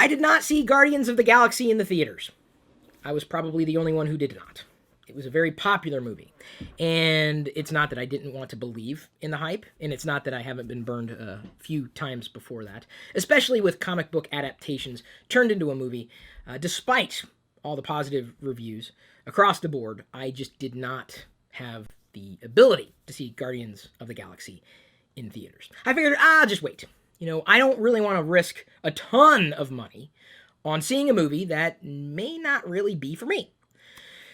I did not see Guardians of the Galaxy in the theaters. I was probably the only one who did not. It was a very popular movie. And it's not that I didn't want to believe in the hype, and it's not that I haven't been burned a few times before that, especially with comic book adaptations turned into a movie. Despite all the positive reviews across the board, I just did not have the ability to see Guardians of the Galaxy in theaters. I figured, I'll just wait. I don't really want to risk a ton of money on seeing a movie that may not really be for me.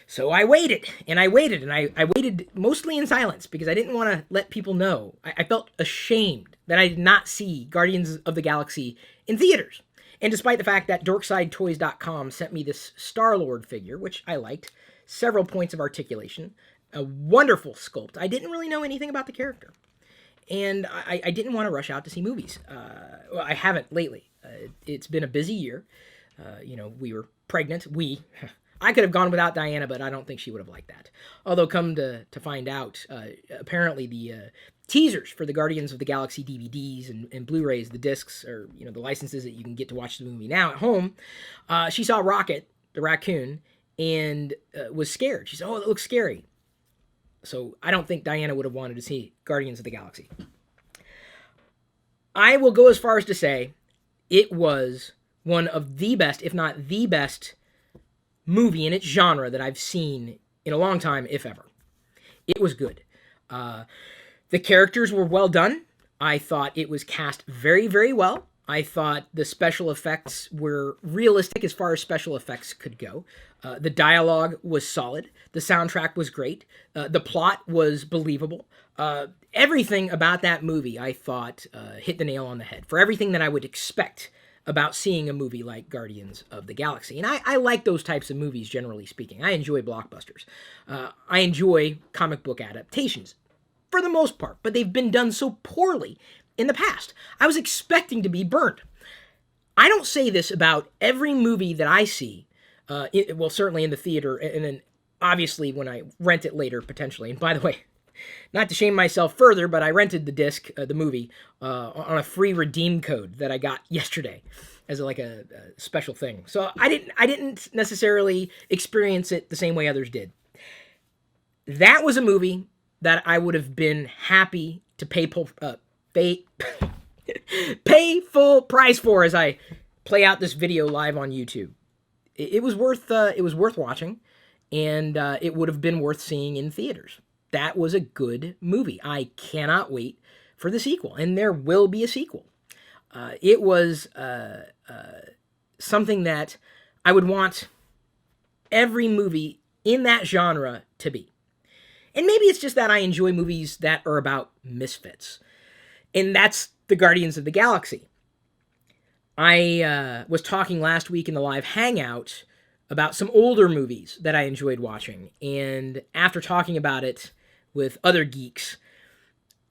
So I waited, and I waited, and I waited mostly in silence because I didn't want to let people know. I felt ashamed that I did not see Guardians of the Galaxy in theaters. And despite the fact that DorksideToys.com sent me this Star-Lord figure, which I liked, several points of articulation, a wonderful sculpt, I didn't really know anything about the character. And I didn't want to rush out to see movies. Well, I haven't lately. It's been a busy year. We were pregnant. I could have gone without Diana, but I don't think she would have liked that. Although, come to find out, apparently the teasers for the Guardians of the Galaxy DVDs and Blu-rays, the discs, or the licenses that you can get to watch the movie now at home, she saw Rocket, the raccoon, and was scared. She said, "Oh, that looks scary." So I don't think Diana would have wanted to see Guardians of the Galaxy. I will go as far as to say it was one of the best, if not the best, movie in its genre that I've seen in a long time, if ever. It was good. The characters were well done. I thought it was cast very, very well. I thought the special effects were realistic as far as special effects could go. The dialogue was solid. The soundtrack was great. The plot was believable. Everything about that movie, I thought, hit the nail on the head for everything that I would expect about seeing a movie like Guardians of the Galaxy. And I like those types of movies, generally speaking. I enjoy blockbusters. I enjoy comic book adaptations, for the most part, but they've been done so poorly in the past. I was expecting to be burned. I don't say this about every movie that I see, certainly in the theater, and then obviously when I rent it later, potentially. And by the way, not to shame myself further, but I rented the disc, the movie, on a free redeem code that I got yesterday as a special thing. So I didn't necessarily experience it the same way others did. That was a movie that I would have been happy to pay full price for as I play out this video live on YouTube. It was worth watching, and it would have been worth seeing in theaters. That was a good movie. I cannot wait for the sequel, and there will be a sequel. It was something that I would want every movie in that genre to be. And maybe it's just that I enjoy movies that are about misfits. And that's the Guardians of the Galaxy. I was talking last week in the live hangout about some older movies that I enjoyed watching. And after talking about it with other geeks,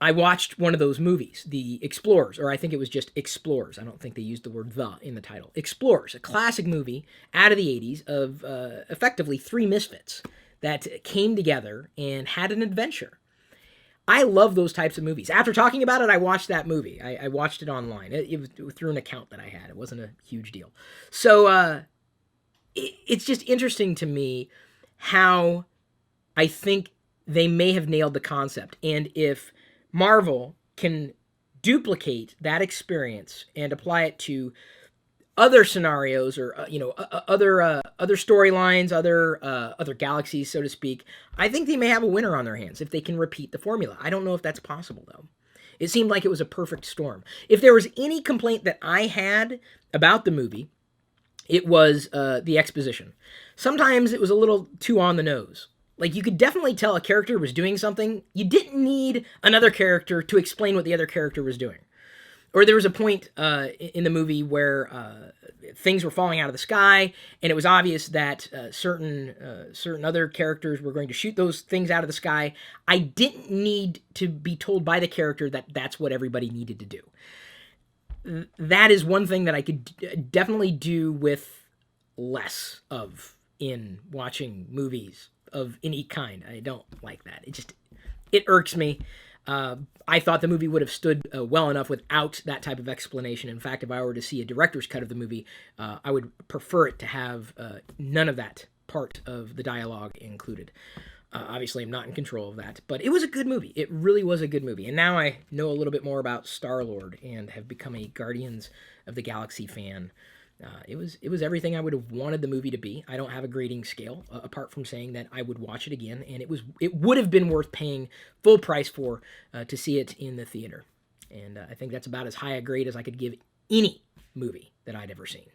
I watched one of those movies, The Explorers, or I think it was just Explorers. I don't think they used the word "the" in the title. Explorers, a classic movie out of the 80s of effectively three misfits that came together and had an adventure. I love those types of movies. After talking about it, I watched that movie. I watched it online. It was through an account that I had. It wasn't a huge deal. So it's just interesting to me how I think they may have nailed the concept. And if Marvel can duplicate that experience and apply it to other scenarios or other storylines, other galaxies, so to speak, I think they may have a winner on their hands if they can repeat the formula. I don't know if that's possible though. It seemed like it was a perfect storm. If there was any complaint that I had about the movie, it was the exposition. Sometimes it was a little too on the nose. Like, you could definitely tell a character was doing something. You didn't need another character to explain what the other character was doing. Or there was a point in the movie where things were falling out of the sky, and it was obvious that certain other characters were going to shoot those things out of the sky. I didn't need to be told by the character that that's what everybody needed to do. That is one thing that I could definitely do with less of in watching movies of any kind. I don't like that. It irks me. I thought the movie would have stood well enough without that type of explanation. In fact, if I were to see a director's cut of the movie, I would prefer it to have none of that part of the dialogue included. Obviously, I'm not in control of that, but it was a good movie. It really was a good movie. And now I know a little bit more about Star-Lord and have become a Guardians of the Galaxy fan. It was everything I would have wanted the movie to be. I don't have a grading scale apart from saying that I would watch it again, and it would have been worth paying full price for to see it in the theater. And I think that's about as high a grade as I could give any movie that I'd ever seen.